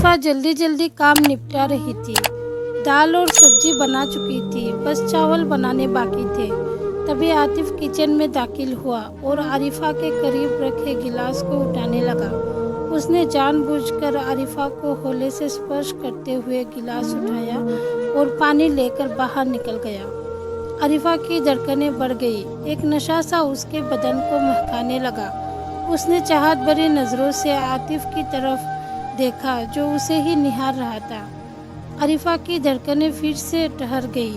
आरिफा जल्दी जल्दी काम निपटा रही थी। दाल और सब्जी बना चुकी थी, बस चावल बनाने बाकी थे। तभी आतिफ किचन में दाखिल हुआ और आरिफा के करीब रखे गिलास को उठाने लगा। उसने जानबूझकर आरिफा को हौले से स्पर्श करते हुए गिलास उठाया और पानी लेकर बाहर निकल गया। आरिफा की धड़कनें बढ़ गई, एक नशा सा उसके बदन को महकाने लगा। उसने चाहत भरी नज़रों से आतिफ की तरफ देखा जो उसे ही निहार रहा था। आरिफा की धड़कनें फिर से ठहर गई।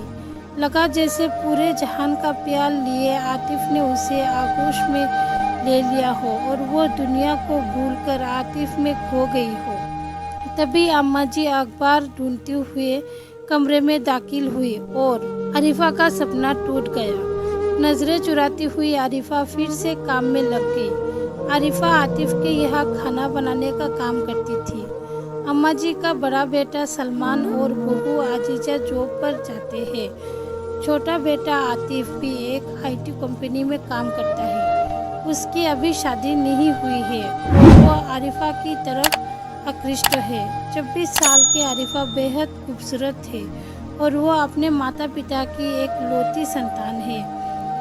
लगा जैसे पूरे जहान का प्यार लिए आतिफ ने उसे आगोश में ले लिया हो और वो दुनिया को भूलकर आतिफ में खो गई हो। तभी अम्मा जी अखबार ढूंढते हुए कमरे में दाखिल हुई और आरिफा का सपना टूट गया। नजरें चुराती हुई आरिफा फिर से काम में लग गई। आरिफा आतिफ के यहाँ खाना बनाने का काम करती थी। अम्मा जी का बड़ा बेटा सलमान और बहू आजीजा जॉब पर जाते हैं। छोटा बेटा आतिफ भी एक IT कंपनी में काम करता है। उसकी अभी शादी नहीं हुई है और वो आरिफा की तरफ आकृष्ट है। 26 साल की आरिफा बेहद खूबसूरत है और वो अपने माता पिता की एक लौती संतान है।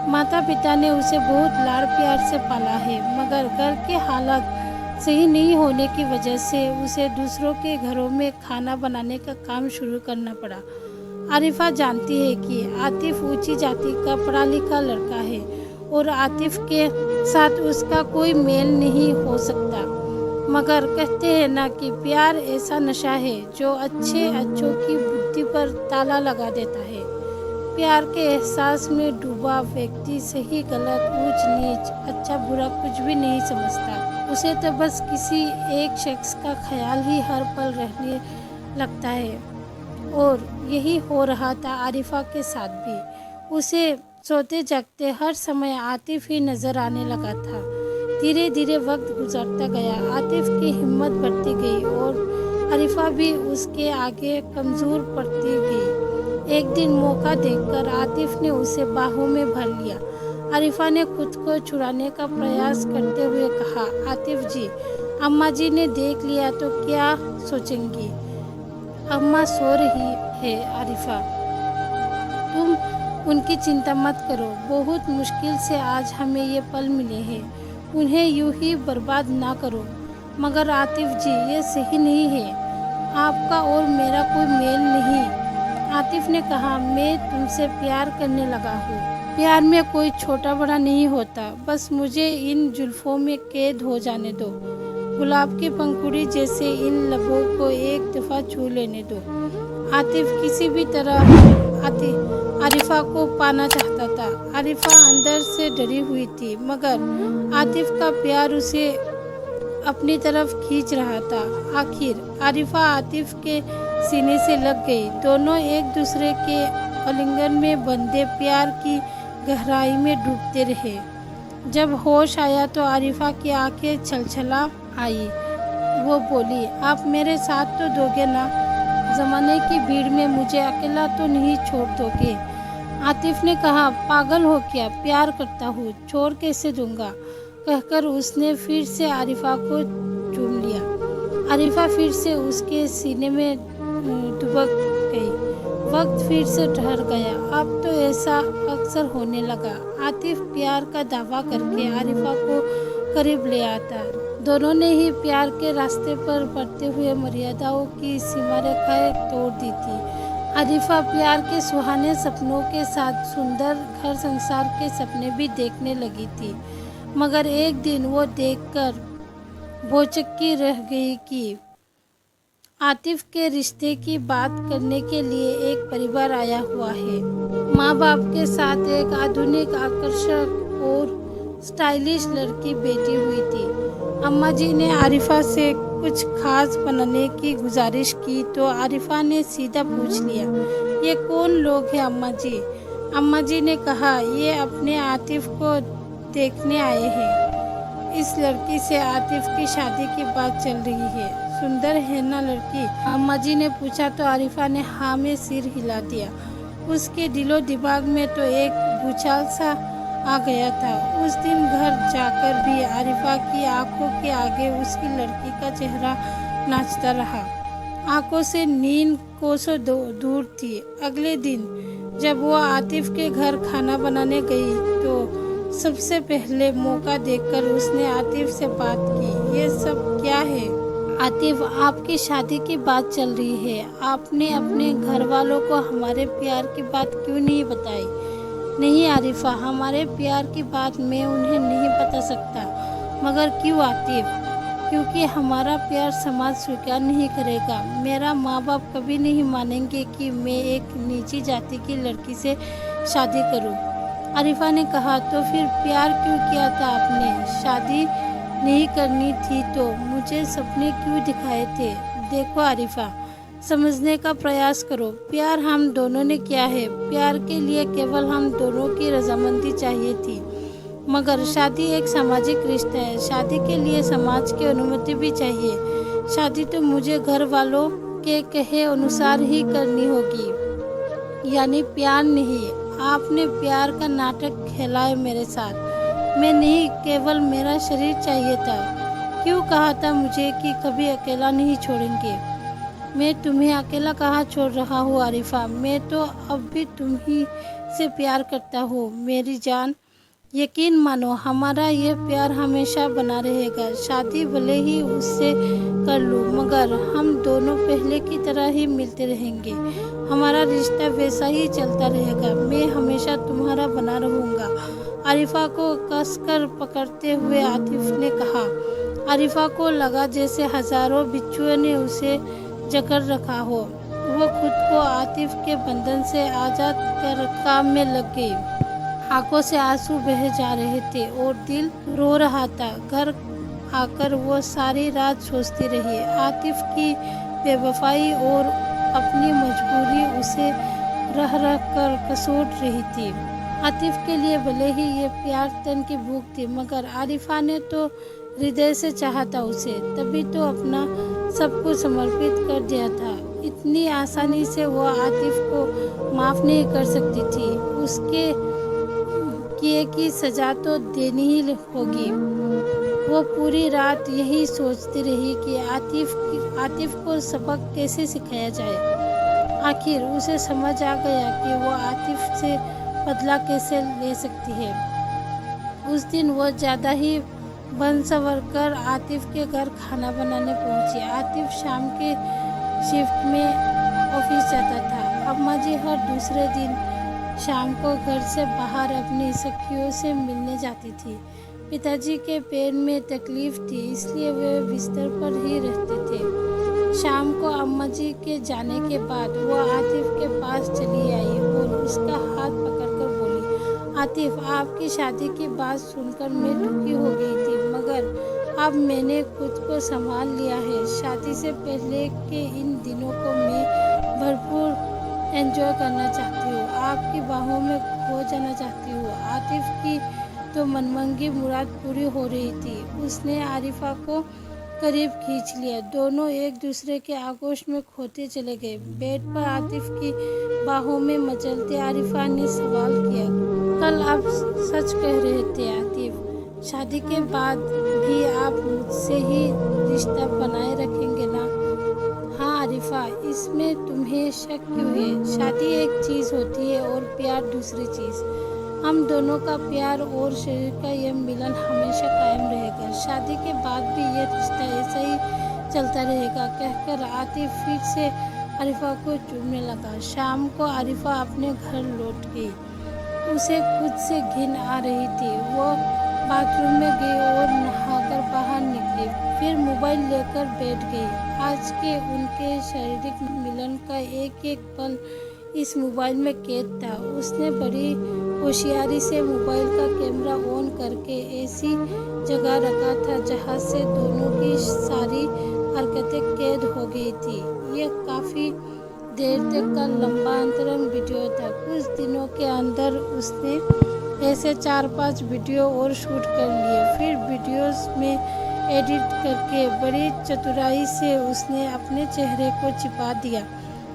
माता पिता ने उसे बहुत लाड़ प्यार से पाला है, मगर घर के हालात सही नहीं होने की वजह से उसे दूसरों के घरों में खाना बनाने का काम शुरू करना पड़ा। आरिफा जानती है कि आतिफ ऊंची जाति का पढ़ा लिखा लड़का है और आतिफ के साथ उसका कोई मेल नहीं हो सकता, मगर कहते हैं ना कि प्यार ऐसा नशा है जो अच्छों की बुद्धि पर ताला लगा देता है। प्यार के एहसास में डूबा व्यक्ति सही गलत ऊंच नीच अच्छा बुरा कुछ भी नहीं समझता। उसे तो बस किसी एक शख्स का ख्याल ही हर पल रहने लगता है और यही हो रहा था आरिफा के साथ भी। उसे सोते जगते हर समय आतिफ ही नजर आने लगा था। धीरे धीरे वक्त गुजरता गया, आतिफ की हिम्मत बढ़ती गई और आरिफा भी उसके आगे कमज़ोर पड़ती गई। एक दिन मौका देखकर आतिफ ने उसे बाहों में भर लिया। आरिफा ने खुद को छुड़ाने का प्रयास करते हुए कहा, आतिफ जी, अम्मा जी ने देख लिया तो क्या सोचेंगी? अम्मा सो रही है आरिफा, तुम उनकी चिंता मत करो। बहुत मुश्किल से आज हमें ये पल मिले हैं, उन्हें यूं ही बर्बाद ना करो। मगर आतिफ जी, ये सही नहीं है, आपका और मेरा कोई मेल नहीं। आतिफ ने कहा, मैं तुमसे प्यार करने लगा हूँ। प्यार में कोई छोटा बड़ा नहीं होता, बस मुझे इन जुल्फों में कैद हो जाने दो। गुलाब की पंखुड़ी जैसे इन लबों को एक दफ़ा छू लेने दो। आतिफ किसी भी तरह आरिफा को पाना चाहता था। आरिफा अंदर से डरी हुई थी, मगर आतिफ का प्यार उसे अपनी तरफ खींच रहा था। आखिर आरिफा आतिफ के सीने से लग गई। दोनों एक दूसरे के आलिंगन में बंधे प्यार की गहराई में डूबते रहे। जब होश आया तो आरिफा की आंखें छलछला आई। वो बोली, आप मेरे साथ तो दोगे ना? ज़माने की भीड़ में मुझे अकेला तो नहीं छोड़ दोगे? आतिफ ने कहा, पागल हो क्या? प्यार करता हूँ, छोड़ कैसे दूंगा? कहकर उसने फिर से आरिफा को चूम लिया। आरिफा फिर से उसके सीने में दुबक गई। वक्त फिर से ठहर गया। अब तो ऐसा अक्सर होने लगा। आतिफ प्यार का दावा करके आरिफा को करीब ले आता। दोनों ने ही प्यार के रास्ते पर बढ़ते हुए मर्यादाओं की सीमा रेखाएं तोड़ दी थी। आरिफा प्यार के सुहाने सपनों के साथ सुंदर घर संसार के सपने भी देखने लगी थी, मगर एक दिन वो देखकर भौचक्की रह गई कि आतिफ के रिश्ते की बात करने के लिए एक परिवार आया हुआ है। माँ बाप के साथ एक आधुनिक, आकर्षक और स्टाइलिश लड़की बैठी हुई थी। अम्मा जी ने आरिफा से कुछ खास बनाने की गुजारिश की तो आरिफा ने सीधा पूछ लिया, ये कौन लोग हैं अम्मा जी? अम्मा जी ने कहा, ये अपने आतिफ को देखने आए हैं। इस लड़की से आतिफ की शादी की बात चल रही है। सुंदर है ना लड़की? अम्मा जी ने पूछा तो आरिफा ने हाँ में सिर हिला दिया। उसके दिलो दिमाग में तो एक भूचाल सा आ गया था। उस दिन घर जाकर भी आरिफा की आंखों के आगे उसकी लड़की का चेहरा नाचता रहा। आंखों से नींद कोसों दूर थी। अगले दिन जब वो आतिफ के घर खाना बनाने गई तो सबसे पहले मौका देखकर उसने आतिफ से बात की। ये सब क्या है? आतिफ, आपकी शादी की बात चल रही है। आपने अपने घर वालों को हमारे प्यार की बात क्यों नहीं बताई? नहीं आरिफा, हमारे प्यार की बात मैं उन्हें नहीं बता सकता। मगर क्यों आतिफ? क्योंकि हमारा प्यार समाज स्वीकार नहीं करेगा। मेरा माँ बाप कभी नहीं मानेंगे कि मैं एक नीची जाति की लड़की से शादी करूं। आरिफा ने कहा, तो फिर प्यार क्यों किया था आपने? शादी नहीं करनी थी तो मुझे सपने क्यों दिखाए थे? देखो आरिफा, समझने का प्रयास करो। प्यार हम दोनों ने किया है। प्यार के लिए केवल हम दोनों की रजामंदी चाहिए थी। मगर शादी एक सामाजिक रिश्ता है। शादी के लिए समाज की अनुमति भी चाहिए। शादी तो मुझे घर वालों के कहे अनुसार ही करनी होगी, यानी प्यार नहीं। आपने प्यार का नाटक खेला है मेरे साथ। मैं नहीं, केवल मेरा शरीर चाहिए था। क्यों कहा था मुझे कि कभी अकेला नहीं छोड़ेंगे? मैं तुम्हें अकेला कहाँ छोड़ रहा हूँ आरिफा। मैं तो अब भी तुम्ही से प्यार करता हूँ मेरी जान। यकीन मानो, हमारा यह प्यार हमेशा बना रहेगा। शादी भले ही उससे कर लूँ, मगर हम दोनों पहले की तरह ही मिलते रहेंगे। हमारा रिश्ता वैसा ही चलता रहेगा। मैं हमेशा तुम्हारा बना रहूँगा। आरिफा को कसकर पकड़ते हुए आतिफ ने कहा। आरिफा को लगा जैसे हजारों बिच्छुओं ने उसे जकड़ रखा हो। वो खुद को आतिफ के बंधन से आज़ाद कर काम में लग गई। आंखों से आंसू बह जा रहे थे और दिल रो रहा था। घर आकर वो सारी रात सोचती रही। आतिफ की बेवफाई और अपनी मजबूरी उसे रह रह कर कसूट रही थी। आतिफ के लिए भले ही ये प्यार तन की भूख थी, मगर आरिफा ने तो हृदय से चाहा था उसे, तभी तो अपना सब कुछ समर्पित कर दिया था। इतनी आसानी से वो आतिफ को माफ़ नहीं कर सकती थी। उसके किए की सजा तो देनी ही होगी। वो पूरी रात यही सोचती रही कि आतिफ को सबक कैसे सिखाया जाए। आखिर उसे समझ आ गया कि वो आतिफ से बदला कैसे ले सकती है। उस दिन वो ज़्यादा ही बन सवर कर आतिफ के घर खाना बनाने पहुंची। आतिफ शाम के शिफ्ट में ऑफिस जाता था। अम्मा जी हर दूसरे दिन शाम को घर से बाहर अपनी सखियों से मिलने जाती थी। पिताजी के पैर में तकलीफ थी, इसलिए वे बिस्तर पर ही रहते थे। शाम को अम्मा जी के जाने के बाद वो आतिफ के पास चली आई और उसका हाथ पकड़कर बोली, आतिफ, आपकी शादी की बात सुनकर मैं दुखी हो गई थी, मगर अब मैंने खुद को संभाल लिया है। शादी से पहले के इन दिनों को मैं भरपूर एंजॉय करना चाहती हूँ। आपकी बाहों में खो जाना चाहती हूँ। आतिफ की तो मनमंगी मुराद पूरी हो रही थी। उसने आरिफा को करीब खींच लिया। दोनों एक दूसरे के आगोश में खोते चले गए। बेड पर आतिफ की बाहों में मचलते आरिफा ने सवाल किया, कल आप सच कह रहे थे आतिफ, शादी के बाद भी आप मुझसे ही रिश्ता बनाए रखेंगे ना? हाँ आरिफा, इसमें तुम्हें शक क्यों है? शादी एक चीज़ होती है और प्यार दूसरी चीज़। हम दोनों का प्यार और शरीर का यह मिलन हमेशा कायम रहेगा। शादी के बाद भी यह रिश्ता ऐसा ही चलता रहेगा, कहकर आतिफ फिर से आरिफा को चूमने लगा। शाम को आरिफा अपने घर लौट गई। उसे खुद से घिन आ रही थी। वो बाथरूम में गई और नहाकर बाहर निकली, फिर मोबाइल लेकर बैठ गई। आज के उनके शारीरिक मिलन का एक एक पल इस मोबाइल में कैद था। उसने बड़ी होशियारी से मोबाइल का कैमरा ऑन करके ऐसी जगह रखा था जहां से दोनों की सारी हरकतें कैद हो गई थी। यह काफ़ी देर तक का लंबा अंतरंग वीडियो था। कुछ दिनों के अंदर उसने ऐसे 4-5 वीडियो और शूट कर लिए। फिर वीडियोस में एडिट करके बड़ी चतुराई से उसने अपने चेहरे को छिपा दिया।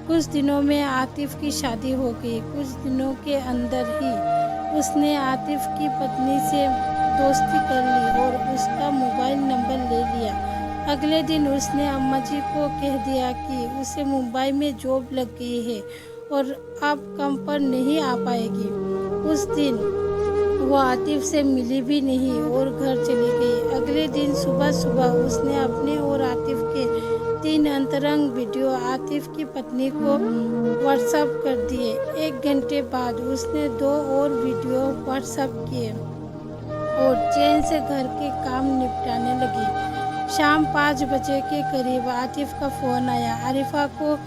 कुछ दिनों में आतिफ की शादी हो गई। कुछ दिनों के अंदर ही उसने आतिफ की पत्नी से दोस्ती कर ली और उसका मोबाइल नंबर ले लिया। अगले दिन उसने अम्मा जी को कह दिया कि उसे मुंबई में जॉब लग गई है और अब काम पर नहीं आ पाएगी। उस दिन वो आतिफ से मिली भी नहीं और घर चली गई। अगले दिन सुबह सुबह उसने अपने और आतिफ के 3 अंतरंग वीडियो आतिफ की पत्नी को व्हाट्सएप कर दिए। 1 घंटे बाद उसने 2 और वीडियो व्हाट्सएप किए और चैन से घर के काम निपटाने लगी। शाम 5 बजे के करीब आतिफ का फ़ोन आया। आरिफा को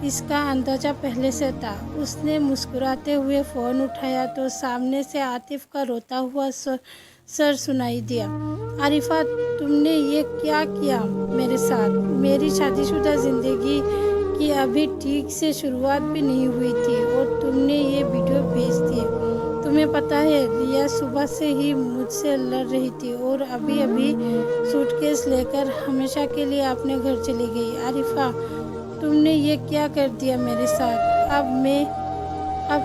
इसका अंदाज़ा पहले से था। उसने मुस्कुराते हुए फ़ोन उठाया तो सामने से आतिफ का रोता हुआ सर सुनाई दिया। आरिफा, तुमने ये क्या किया मेरे साथ? मेरी शादीशुदा ज़िंदगी की अभी ठीक से शुरुआत भी नहीं हुई थी और तुमने ये वीडियो भेज दिए। तुम्हें पता है रिया सुबह से ही मुझसे लड़ रही थी और अभी अभी सूटकेस लेकर हमेशा के लिए अपने घर चली गई। आरिफा, तुमने ये क्या कर दिया मेरे साथ? अब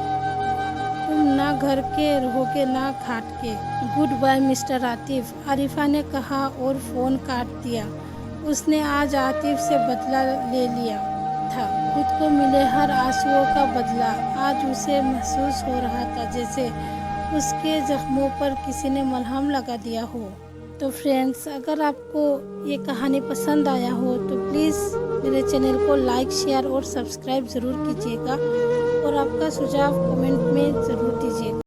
तुम ना घर के रहोगे ना घाट के। Good bye mister Atif, Arifa ने कहा और फ़ोन काट दिया। उसने आज आतिफ से बदला ले लिया था, खुद को मिले हर आंसुओं का बदला। आज उसे महसूस हो रहा था जैसे उसके जख्मों पर किसी ने मलहम लगा दिया हो। तो फ्रेंड्स, अगर आपको ये कहानी पसंद आया हो तो प्लीज़ मेरे चैनल को लाइक, शेयर और सब्सक्राइब ज़रूर कीजिएगा और आपका सुझाव कमेंट में ज़रूर दीजिएगा।